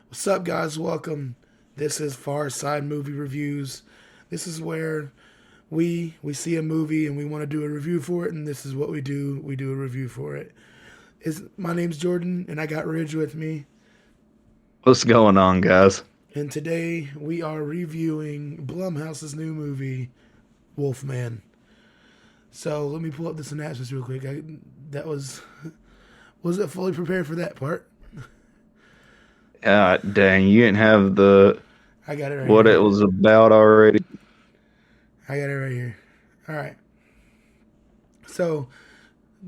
What's up, guys? Welcome. This is Far Side Movie Reviews. This is where we see a movie and we want to do a review for it, and this is what we do. We do a review for it. My name's Jordan, and I got Ridge with me. What's going on, guys? And today we are reviewing Blumhouse's new movie, Wolfman. So let me pull up the synopsis real quick. That wasn't fully prepared for that part. Dang, you didn't have the I got it right what here. it was about already. I got it right here. All right. So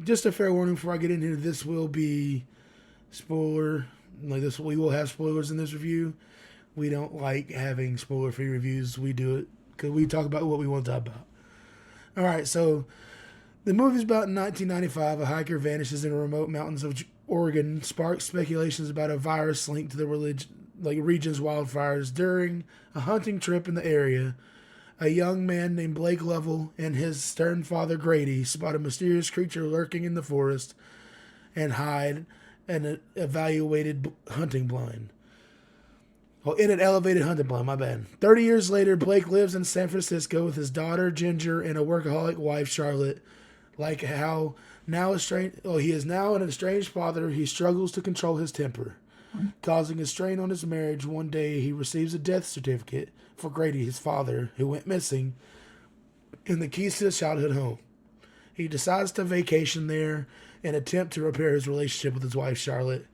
just a fair warning before I get in here. This will be spoiler. Like this, we will have spoilers in this review. We don't like having spoiler-free reviews. We do it because we talk about what we want to talk about. All right, so the movie's about in 1995. A hiker vanishes in the remote mountains of Oregon, sparks speculations about a virus linked to the region's wildfires. During a hunting trip in the area, a young man named Blake Lovell and his stern father Grady spot a mysterious creature lurking in the forest and hide an evaluated hunting blind. Oh, in an elevated hunting blind, my bad. 30 years later, Blake lives in San Francisco with his daughter Ginger and a workaholic wife Charlotte. Like how now estranged, he is now an estranged father. He struggles to control his temper, causing a strain on his marriage. One day, he receives a death certificate for Grady, his father, who went missing, and the keys to his childhood home. He decides to vacation there and attempt to repair his relationship with his wife Charlotte.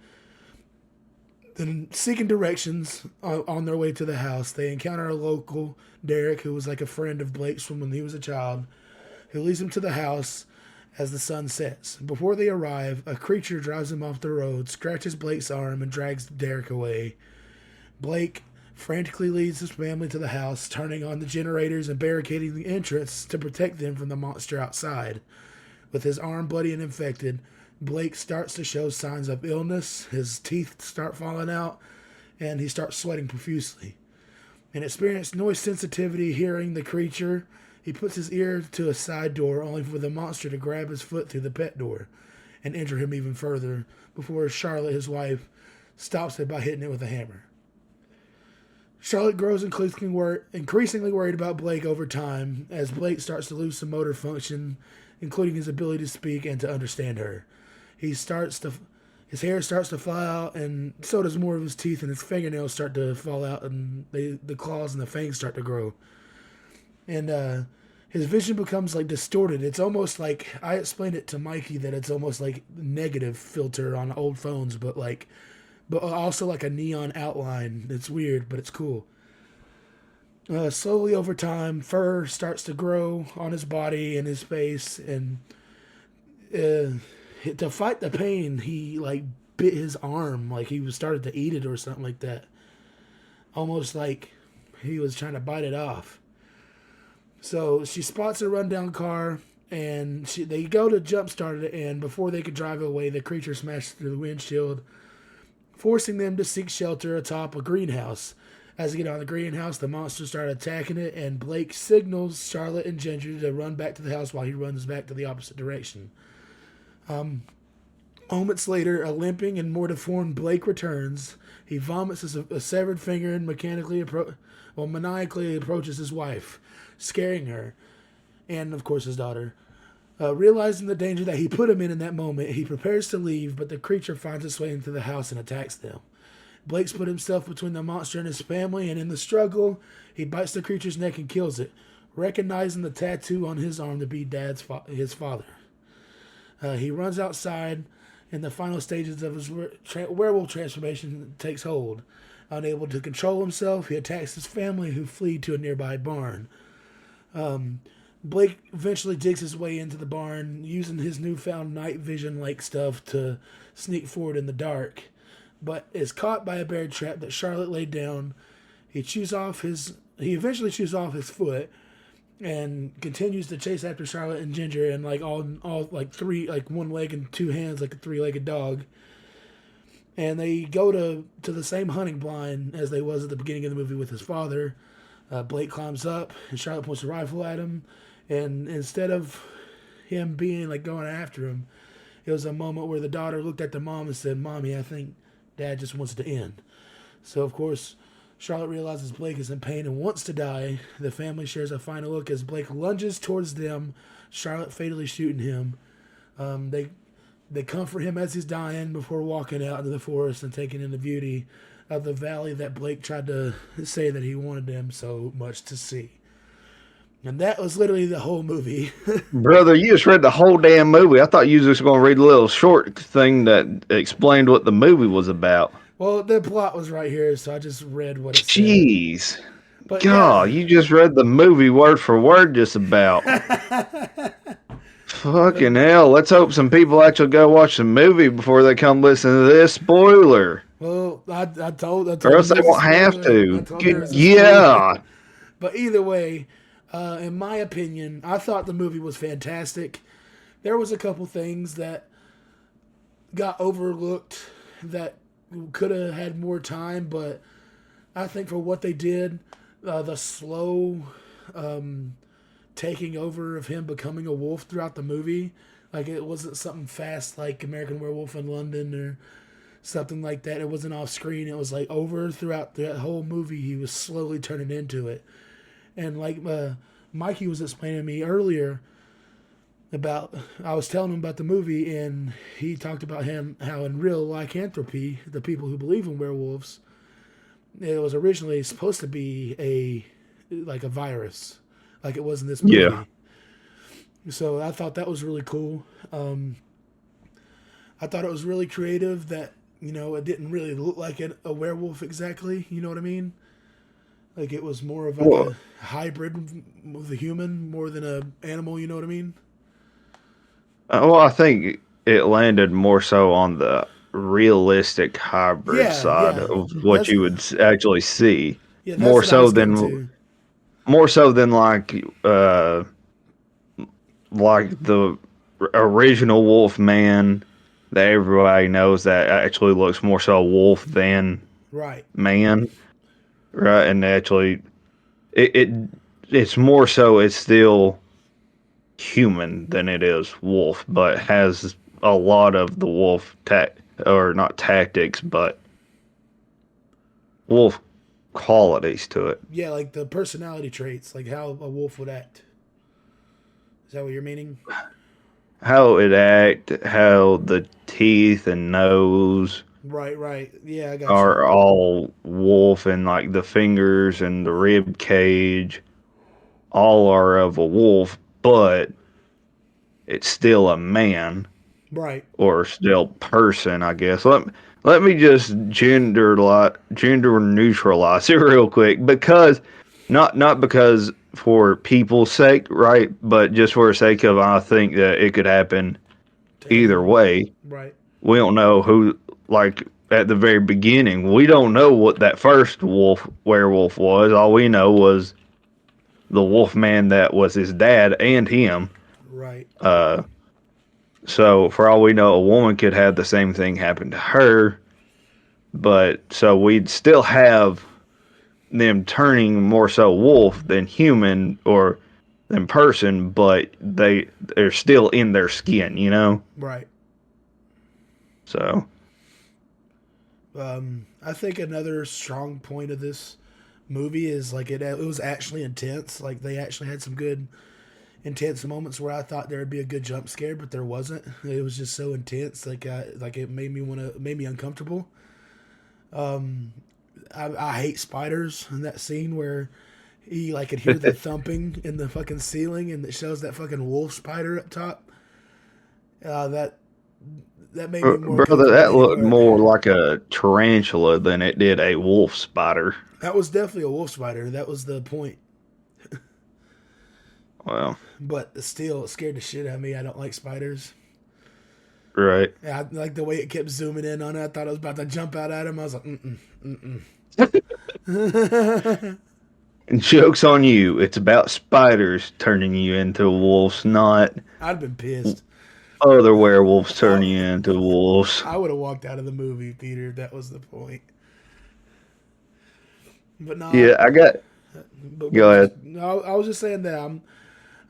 Then, seeking directions on their way to the house, they encounter a local, Derek, who was like a friend of Blake's from when he was a child, who leads them to the house as the sun sets. Before they arrive, a creature drives them off the road, scratches Blake's arm, and drags Derek away. Blake frantically leads his family to the house, turning on the generators and barricading the entrance to protect them from the monster outside. With his arm bloody and infected, Blake starts to show signs of illness. His teeth start falling out, and he starts sweating profusely. And experienced noise sensitivity, hearing the creature, he puts his ear to a side door, only for the monster to grab his foot through the pet door and injure him even further before Charlotte, his wife, stops it by hitting it with a hammer. Charlotte grows increasingly worried about Blake over time as Blake starts to lose some motor function, including his ability to speak and to understand her. He starts to His hair starts to fly out, and so does more of his teeth, and his fingernails start to fall out, and the claws and the fangs start to grow. And his vision becomes like distorted. It's almost like I explained it to Mikey that it's almost like negative filter on old phones, but also like a neon outline. It's weird, but it's cool. Slowly over time, fur starts to grow on his body and his face, and uh, to fight the pain, he like bit his arm, like he was started to eat it or something like that. Almost like he was trying to bite it off. So she spots a rundown car, and they go to jumpstart it, and before they could drive away, the creature smashed through the windshield, forcing them to seek shelter atop a greenhouse. As they get on the greenhouse, the monsters start attacking it, and Blake signals Charlotte and Ginger to run back to the house while he runs back to the opposite direction. Moments later, a limping and more deformed Blake returns. He vomits a severed finger and maniacally approaches his wife, scaring her, and of course his daughter. Realizing the danger that he put him in that moment, he prepares to leave, but the creature finds its way into the house and attacks them. Blake's put himself between the monster and his family, and in the struggle, he bites the creature's neck and kills it, recognizing the tattoo on his arm to be his father. He runs outside, and the final stages of his werewolf transformation takes hold. Unable to control himself, he attacks his family, who flee to a nearby barn. Blake eventually digs his way into the barn, using his newfound night vision like stuff to sneak forward in the dark, but is caught by a bear trap that Charlotte laid down. He eventually chews off his foot and continues to chase after Charlotte and Ginger, and like all like three, like one leg and two hands, like a three-legged dog. And they go to the same hunting blind as they was at the beginning of the movie with his father. Blake climbs up, and Charlotte points a rifle at him, and instead of him being like going after him, it was a moment where the daughter looked at the mom and said, "Mommy, I think Dad just wants to end." So, of course, Charlotte realizes Blake is in pain and wants to die. The family shares a final look as Blake lunges towards them, Charlotte fatally shooting him. They comfort him as he's dying before walking out into the forest and taking in the beauty of the valley that Blake tried to say that he wanted them so much to see. And that was literally the whole movie. Brother, you just read the whole damn movie. I thought you was just going to read a little short thing that explained what the movie was about. Well, the plot was right here, so I just read what it said. Jeez. But God, yeah. you just read the movie word for word just about. Fucking hell. Let's hope some people actually go watch the movie before they come listen to this spoiler. Well, I told Or them else they there's a won't have spoiler. I to. told them there was a spoiler. Yeah. But either way, in my opinion, I thought the movie was fantastic. There was a couple things that got overlooked that could have had more time, but I think for what they did, the slow taking over of him becoming a wolf throughout the movie, like it wasn't something fast like American Werewolf in London or something like that. It wasn't off screen. It was like over throughout the whole movie. He was slowly turning into it. And like Mikey was explaining to me earlier about, I was telling him about the movie, and he talked about how in real lycanthropy, the people who believe in werewolves, it was originally supposed to be a virus, like it was in this Yeah. movie. So I thought that was really cool. I thought it was really creative that it didn't really look like a werewolf exactly. You know what I mean? Like it was more of like Well, a hybrid with a human more than a animal. You know what I mean? I think it landed more so on the realistic hybrid Yeah, side yeah. of what That's you would actually see. yeah. That's More what I so was getting than to. more so than like the original Wolfman that everybody knows that actually looks more so wolf than Right, man, right? And actually, it it's more so it's still human than it is wolf, but has a lot of the wolf or not tactics, but wolf qualities to it. yeah. Like the personality traits, like how a wolf would act. Is that what you're meaning? How it act, how the teeth and nose Right, right. Yeah, I got you. are all wolf, and like the fingers and the rib cage all are of a wolf, but it's still a man Right. or still person, I guess. Let me just gender neutralize it real quick, because not because for people's sake, right? But just for the sake of, I think that it could happen To either anyone. way. Right. We don't know who, like at the very beginning, we don't know what that first werewolf was. All we know was the wolf man that was his dad and him. Right. Uh, so for all we know, a woman could have the same thing happen to her. But so we'd still have them turning more so wolf than human or than person, but they're still in their skin, you know. Right. So I think another strong point of this movie is like it was actually intense. Like they actually had some good intense moments where I thought there would be a good jump scare, but there wasn't. It was just so intense, like it made me uncomfortable. I hate spiders in that scene where he like could hear the thumping in the fucking ceiling, and it shows that fucking wolf spider up top. That made me more brother, uncomfortable than that any looked part. more like a tarantula than it did a wolf spider. That was definitely a wolf spider. That was the point. Well, But still, it scared the shit out of me. I don't like spiders. right. Yeah, I like the way it kept zooming in on it. I thought I was about to jump out at him. I was like, mm-mm. And joke's on you. It's about spiders turning you into wolves, not I'd have been pissed. other werewolves I, turning you into wolves. I would have walked out of the movie theater if that was the point. But no, Yeah, I got. but what Go was ahead. no? I was just saying that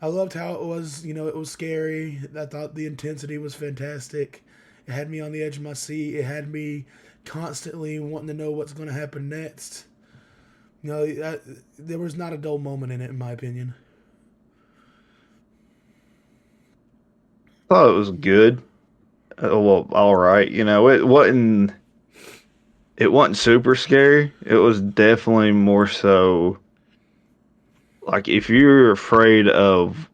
I loved how it was. It was scary. I thought the intensity was fantastic. It had me on the edge of my seat. It had me constantly wanting to know what's going to happen next. There was not a dull moment in it, in my opinion. Thought it was good. Well, all right. It wasn't super scary. It was definitely more so like if you're afraid of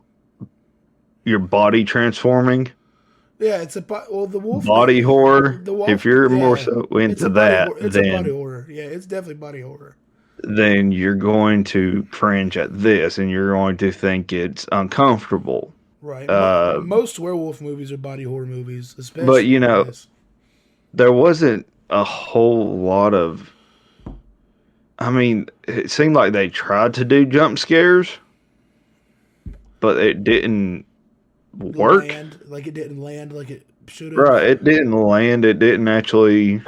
your body transforming, Yeah, well, the body Wolfman, horror. the If Wolf, you're more yeah, so it's into a body that, horror. It's a body then horror. Yeah, it's definitely body horror. you're going to cringe at this, and you're going to think it's uncomfortable. Right. Uh, Most werewolf movies are body horror movies, but especially this. there wasn't a whole lot of. I mean, it seemed like they tried to do jump scares, but it didn't work. It didn't land like it should have. Right, it didn't land. It didn't actually,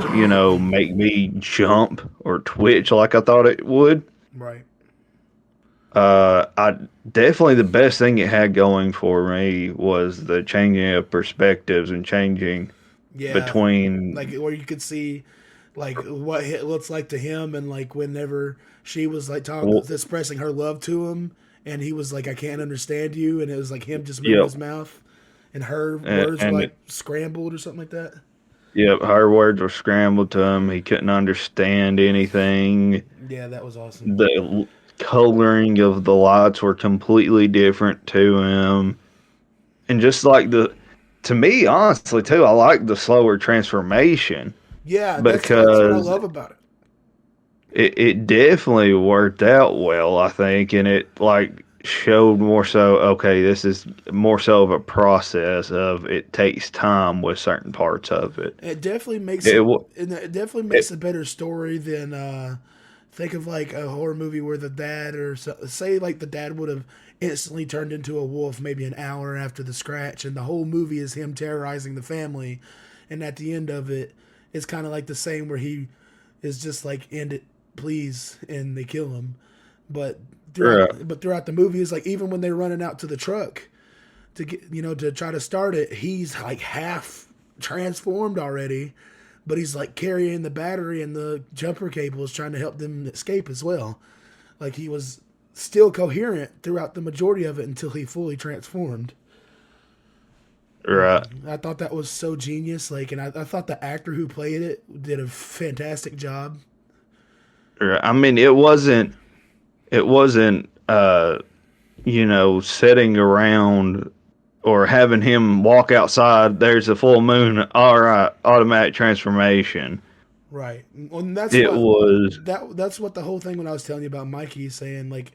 make me jump or twitch like I thought it would. Right. I definitely the best thing it had going for me was the changing of perspectives and changing Yeah, like between. where you could see like what it looks like to him, and like whenever she was like Well, expressing her love to him, and he was like, "I can't understand you," and it was like him just moving yep, his mouth, and her and, words were and like scrambled or something like that. yep, her words were scrambled to him. He couldn't understand anything. Yeah, that was awesome. The coloring of the lights were completely different to him, and just like to me, honestly, too, I like the slower transformation Yeah, that's what I because love about it. it definitely worked out well, I think, and it like showed more so. Okay, this is more so of a process of it takes time with certain parts of it. It definitely makes It, it. wa- And it definitely it makes a better story than think of like a horror movie where the dad or say like the dad would have instantly turned into a wolf maybe an hour after the scratch, and the whole movie is him terrorizing the family, and at the end of it, it's kind of like the same where he is just like end it please, and they kill him. But right, throughout the movie, is like even when they're running out to the truck to get to try to start it, he's like half transformed already, but he's like carrying the battery and the jumper cables trying to help them escape as well. Like he was still coherent throughout the majority of it until he fully transformed. right, I thought that was so genius. Like, and I thought the actor who played it did a fantastic job. right. I mean, it wasn't sitting around or having him walk outside. There's a full moon. All right, automatic transformation. Right. And that's It what was that's what the whole thing when I was telling you about Mikey saying like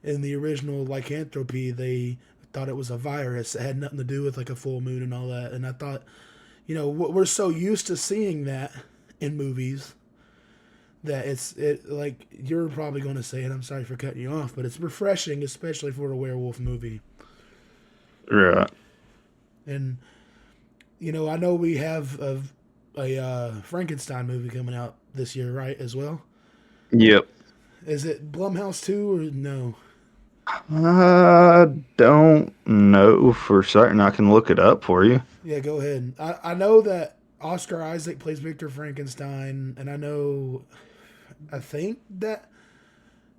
in the original lycanthropy they thought it was a virus. It had nothing to do with like a full moon and all that. And I thought, we're so used to seeing that in movies that it like you're probably going to say it. I'm sorry for cutting you off, but it's refreshing, especially for a werewolf movie. right. And I know we have a Frankenstein movie coming out this year, right? As well. Yep. Is it Blumhouse too, or no? I don't know for certain. I can look it up for you. Yeah, go ahead. I know that Oscar Isaac plays Victor Frankenstein, and I think that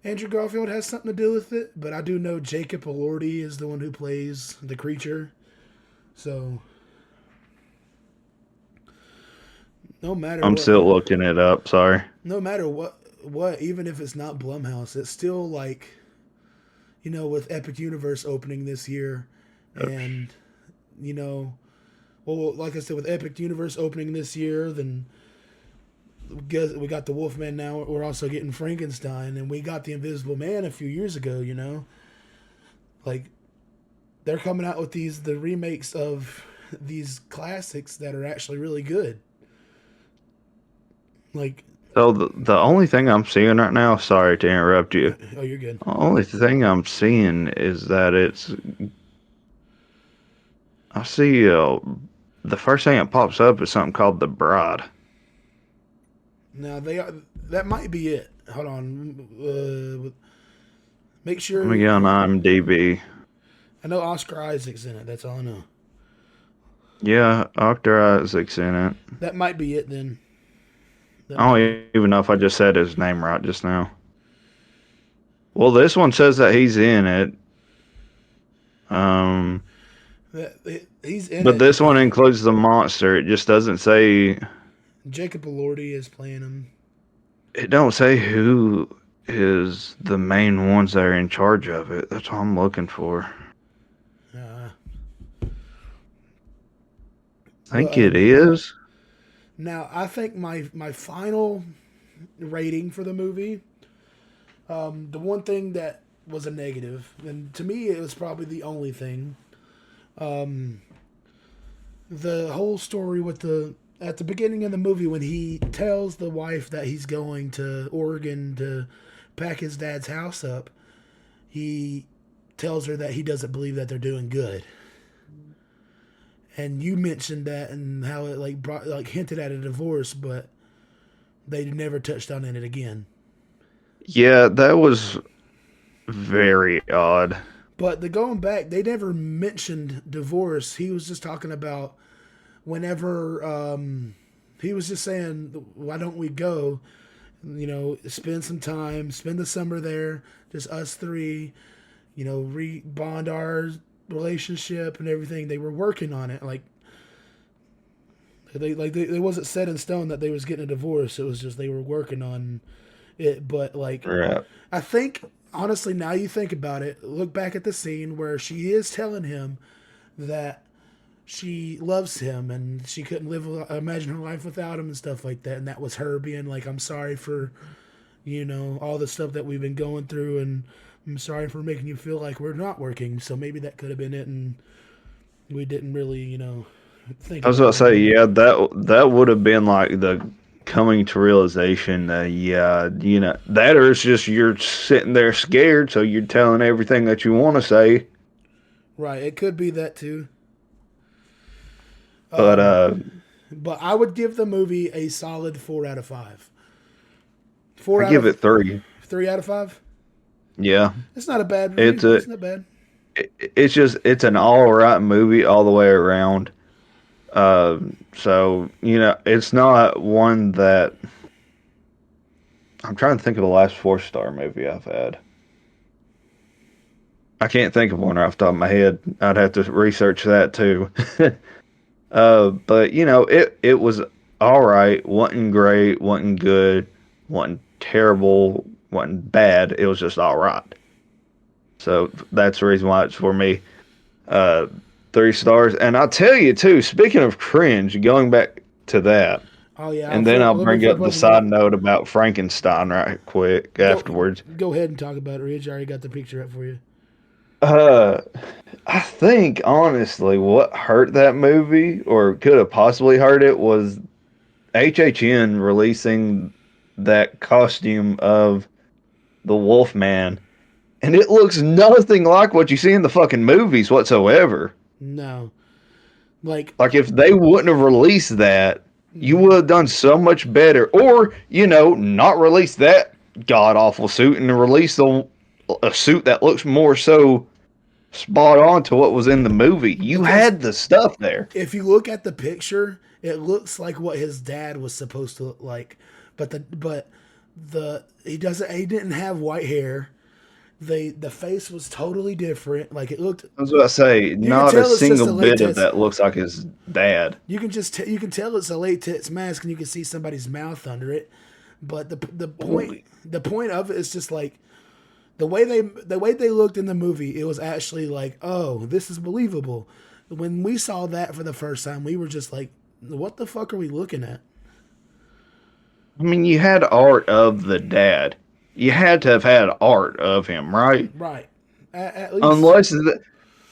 Andrew Garfield has something to do with it, but I do know Jacob Elordi is the one who plays the creature. So no matter I'm what, still looking it up. Sorry. no matter what, even if it's not Blumhouse, it's still like, with Epic Universe opening this year, and you know, well, like I said, with Epic Universe opening this year, then we got the Wolfman now. We're also getting Frankenstein, and we got the Invisible Man a few years ago. Like they're coming out with the remakes of these classics that are actually really good. Like, So the only thing I'm seeing right now, sorry to interrupt you. oh, you're good. The only thing I'm seeing is that I see the first thing that pops up is something called The Bride. Now that might be it. Hold on, make Let me sure. get on IMDb. I know Oscar Isaac's in it. That's all I know. Yeah, Dr. Isaac's in it. That might be it then. That I might be don't even know if I just said his name right just now. Well, this one says that he's in it. Um, he's in but it. this one includes the monster. It just doesn't say. Jacob Elordi is playing him. It don't say who is the main ones that are in charge of it. That's what I'm looking for. Uh, I but think it is. now I think my final rating for the movie, the one thing that was a negative, and to me it was probably the only thing, the whole story with the at the beginning of the movie when he tells the wife that he's going to Oregon to pack his dad's house up, he tells her that he doesn't believe that they're doing good. And you mentioned that and how it like brought like hinted at a divorce, but they never touched on it again. Yeah, that was very odd. But the going back, they never mentioned divorce. He was just talking about whenever he was just saying, "Why don't we go? You know, spend some time, spend the summer there, just us three. You know, rebond our relationship and everything." They were working on it, like they wasn't set in stone that they was getting a divorce. It was just they were working on it. But like, Right. I think honestly, now you think about it, look back at the scene where she is telling him that she loves him and she couldn't imagine her life without him and stuff like that, and that was her being like, "I'm sorry for all the stuff that we've been going through, and I'm sorry for making you feel like we're not working." So maybe that could have been it, and we didn't really think I was about about to it. say, yeah, that would have been like the coming to realization that yeah, that or it's just you're sitting there scared, so you're telling everything that you want to say. Right, it could be that too. But But I would give the movie a solid 4 out of 5. Four I out give of it 3. 3 out of 5. Yeah, It's not a bad it's review. a It's not bad. it's an all right movie all the way around. So it's not one that I'm trying to think of the last 4-star movie I've had. I can't think of one right off the top of my head. I'd have to research that too. But it was all right. wasn't great. wasn't good. wasn't terrible. wasn't bad. It was just all right. So that's the reason why it's for me. Uh, 3 stars. And I'll tell you too. Speaking of cringe, going back to that, Oh yeah, and then I'll let me bring flip up the over. side note about Frankenstein right quick Go afterwards. go ahead and talk about it, Rich. I already got the picture up for you. Uh, I think honestly, what hurt that movie, or could have possibly hurt it, was HHN releasing that costume of the Wolfman, and it looks nothing like what you see in the fucking movies whatsoever. No, like, Like if they wouldn't have released that, you would mhm. have done so much better. Or not release that god awful suit and release a suit that looks more so spot on to what was in the movie. You Because had the stuff there. if you look at the picture, it looks like what his dad was supposed to look like, but he didn't have white hair. The face was totally different. Like it looked, I was about to say, you can not a tell it's just single a bit of latex. that looks like his dad. You can tell it's a latex mask, and you can see somebody's mouth under it. But the point of it is just like the way they looked in the movie. It was actually like, oh, this is believable. When we saw that for the first time, we were just like, what the fuck are we looking at? I mean, you had art of the dad. You had to have had art of him, right? Right. At least. Unless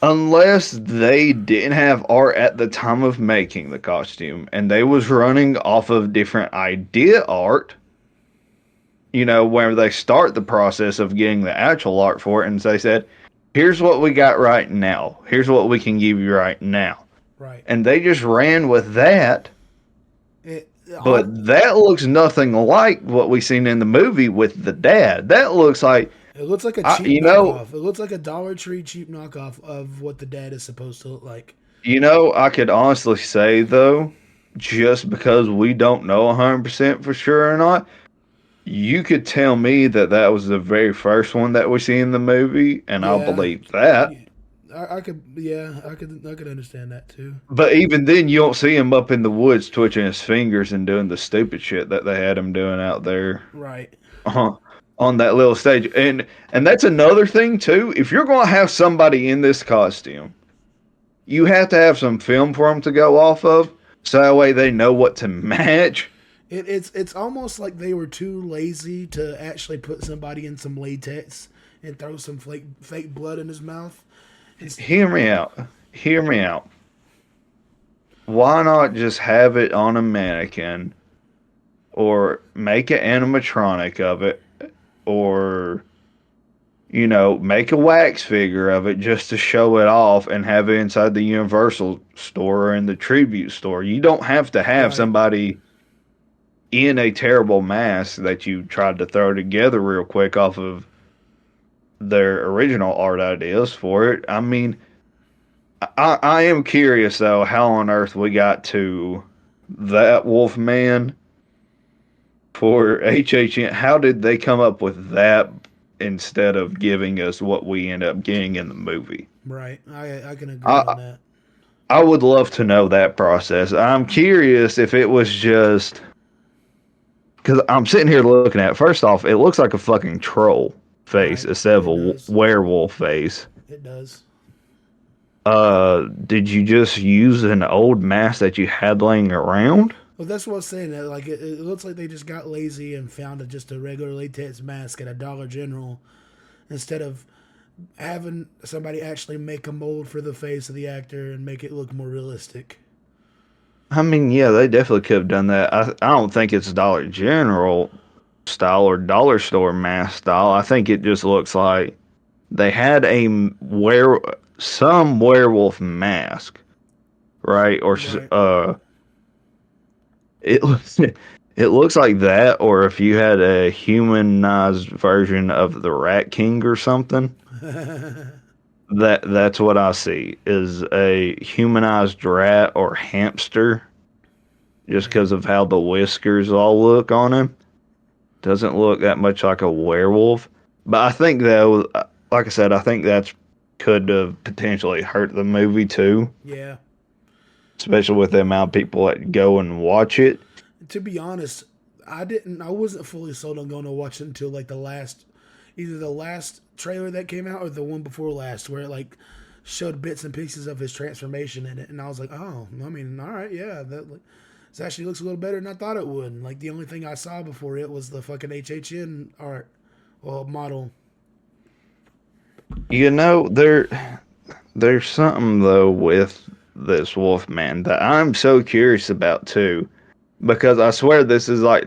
unless they didn't have art at the time of making the costume and they was running off of different idea art, where they start the process of getting the actual art for it and they said, here's what we got right now. Here's what we can give you right now. Right. And they just ran with that. It, But that looks nothing like what we seen in the movie with the dad. That looks like, it looks like a I, cheap you know, knockoff. It looks like a Dollar Tree cheap knockoff of what the dad is supposed to look like. I could honestly say though just because we don't know 100% for sure or not, you could tell me that that was the very first one that we see in the movie, and I'll Yeah, believe that. yeah. I could, yeah, I could understand that too. But even then, you don't see him up in the woods twitching his fingers and doing the stupid shit that they had him doing out there Right. on, on that little stage. And that's another thing too. If you're going to have somebody in this costume, you have to have some film for them to go off of, so that way they know what to match. It's almost like they were too lazy to actually put somebody in some latex and throw some fake blood in his mouth. It's, Hear me out. Hear me out. Why not just have it on a mannequin or make an animatronic of it or make a wax figure of it just to show it off and have it inside the Universal store or in the Tribute store. You don't have to have right. somebody in a terrible mask that you tried to throw together real quick off of their original art ideas for it. I mean, I am curious though how on earth we got to that Wolfman for HHN. How did they come up with that instead of giving us what we end up getting in the movie? Right. I can agree on I that. I would love to know that process. I'm curious if it was just because I'm sitting here looking at it. First off, it looks like a fucking troll face Right. instead of It a does. werewolf face. It does. Did you just use an old mask that you had laying around? Well, that's what I was saying. That like it looks like they just got lazy and found just a regular latex mask at a Dollar General instead of having somebody actually make a mold for the face of the actor and make it look more realistic. I mean, yeah, they definitely could have done that. I don't think it's Dollar General style or dollar store mask style. I think it just looks like they had some werewolf mask, right? Or Right. it looks it looks like that, or if you had a humanized version of the Rat King or something. That's what I see is a humanized rat or hamster, just Yeah. because of how the whiskers all look on him. Doesn't look that much like a werewolf. But I think though, like I said, I think that's could have potentially hurt the movie too, Yeah. especially with the amount of people that go and watch it. To be honest, I wasn't fully sold on going to watch it until like either the last trailer that came out or the one before last, where it like showed bits and pieces of his transformation in it, and I was like, oh, I mean, all right, yeah, this actually looks a little better than I thought it would. And, like the only thing I saw before it was the fucking HHN art, well, model. There's something though with this Wolfman that I'm so curious about too, because I swear this is like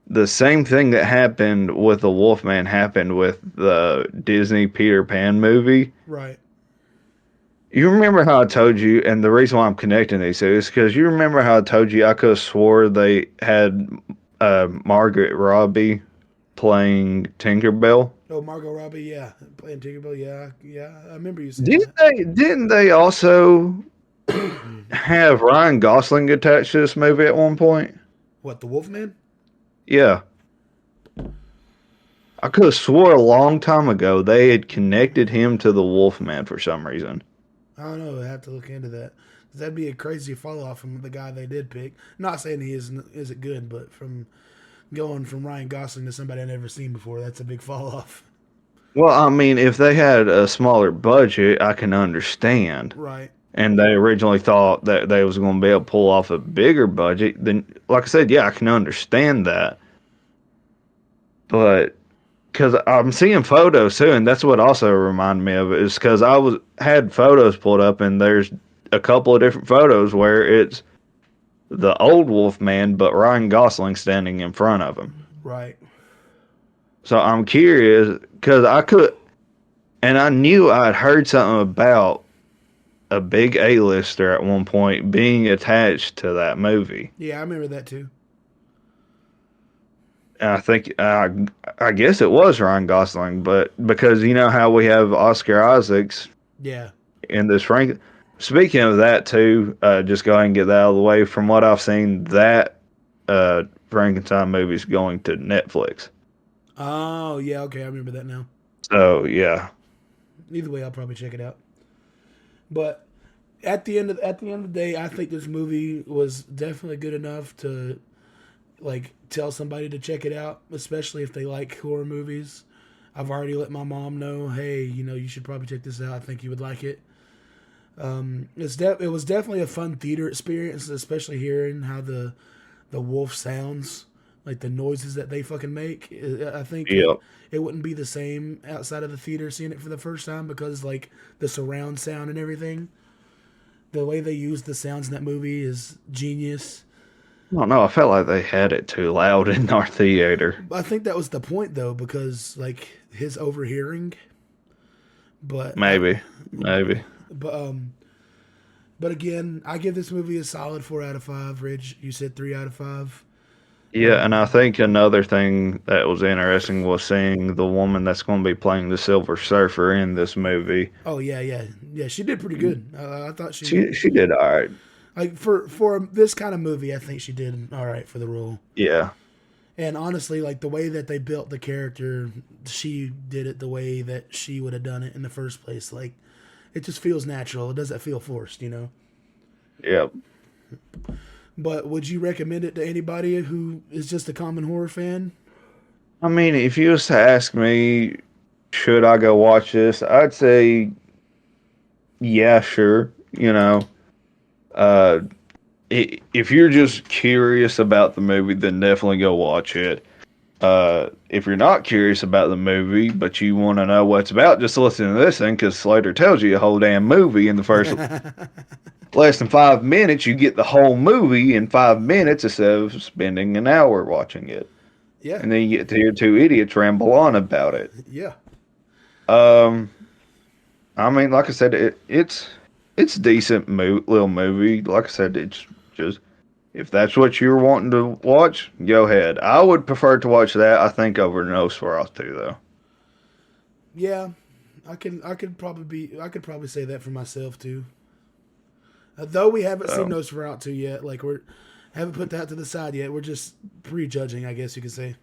the same thing that happened with the Wolfman happened with the Disney Peter Pan movie. Right. You remember how I told you, and the reason why I'm connecting these two is because you remember how I told you I could have swore they had Margaret Robbie playing Tinkerbell. Oh, Margot Robbie, yeah, playing Tinkerbell, yeah, yeah. I remember you saying Didn't that. they also have Ryan Gosling attached to this movie at one point? What, the Wolfman? Yeah. I could have swore a long time ago they had connected him to the Wolfman for some reason. I don't know. I have to look into that. 'Cause that'd be a crazy fall off from the guy they did pick. Not saying he isn't good, but from going from Ryan Gosling to somebody I've never seen before, that's a big fall off. Well, I mean, if they had a smaller budget, I can understand. Right. And they originally thought that they was going to be able to pull off a bigger budget, then, like I said, yeah, I can understand that. But because I'm seeing photos too, and that's what also reminded me of it is because I was had photos pulled up, and there's a couple of different photos where it's the old Wolfman, but Ryan Gosling standing in front of him. Right. So I'm curious because and I knew I'd heard something about a big A-lister at one point being attached to that movie. Yeah, I remember that too. And I guess it was Ryan Gosling, but because you know how we have Oscar Isaacs Yeah. in this Frank, Speaking of that too, just go ahead and get that out of the way. From what I've seen, that Frankenstein movie is going to Netflix. Oh yeah, okay, I remember that now. So yeah, Either way, I'll probably check it out. But at the end of the day, I think this movie was definitely good enough to like tell somebody to check it out, especially if they like horror movies. I've already let my mom know, hey, you should probably check this out. I think you would like it. It was definitely a fun theater experience, especially hearing how the wolf sounds, like the noises that they fucking make. I think yeah. it wouldn't be the same outside of the theater seeing it for the first time because like the surround sound and everything. The way they use the sounds in that movie is genius. I don't know. I felt like they had it too loud in our theater. I think that was the point though, because like his overhearing. But I, Maybe, maybe. but but again, I give this movie a solid 4 out of 5. Ridge, you said 3 out of 5. Yeah, and I think another thing that was interesting was seeing the woman that's going to be playing the Silver Surfer in this movie. Oh yeah, yeah, yeah. She did pretty good. I thought She did all right. like for this kind of movie, I think she did all right for the role. Yeah, And honestly, like the way that they built the character, she did it the way that she would have done it in the first place. Like it just feels natural. It doesn't feel forced. yeah. But would you recommend it to anybody who is just a common horror fan? I mean, if you was to ask me, should I go watch this? I'd say, yeah, sure. Uh, if you're just curious about the movie, then definitely go watch it. If you're not curious about the movie, but you want to know what it's about, just listen to this thing because Slater tells you a whole damn movie in the first less than 5 minutes. You get the whole movie in 5 minutes instead of spending an hour watching it. Yeah, And then you get to hear two idiots ramble on about it. yeah, Um, I mean, like I said, it's decent little movie. Like I said, it's just if that's what you're wanting to watch, go ahead. I would prefer to watch that, I think, over Nosferatu though. yeah. I could probably say that for myself too. Though we haven't seen So Nosferatu yet, like we're haven't put that to the side yet. We're just prejudging, I guess you could say.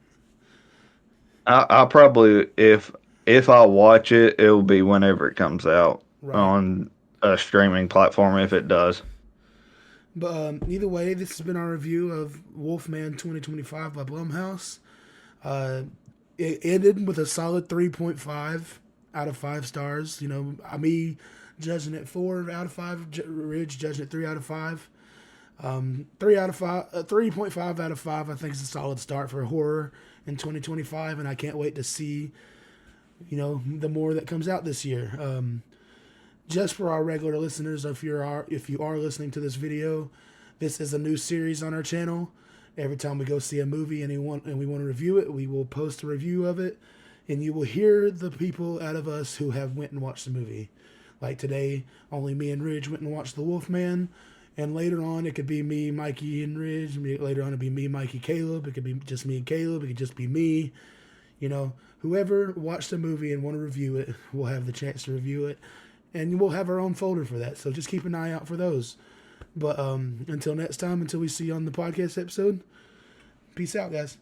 I probably if I watch it, it'll be whenever it comes out Right. on a streaming platform if it does. But either way, this has been our review of Wolfman 2025 by Blumhouse. Uh, it ended with a solid 3.5 out of 5 stars. Me judging it 4 out of 5, Ridge judging it 3 out of 5. 3 out of 5, 3.5 out of 5. I think is a solid start for horror in 2025, and I can't wait to see the more that comes out this year. Just for our regular listeners, if you are listening to this video, this is a new series on our channel. Every time we go see a movie and we want to review it, we will post a review of it, and you will hear the people out of us who have went and watched the movie. Like today, only me and Ridge went and watched The Wolfman, and later on it could be me, Mikey, and Ridge. Later on it'd be me, Mikey, Caleb. It could be just me and Caleb. It could just be me. Whoever watched the movie and want to review it will have the chance to review it, and we'll have our own folder for that. So just keep an eye out for those. But until next time, until we see you on the podcast episode, peace out, guys.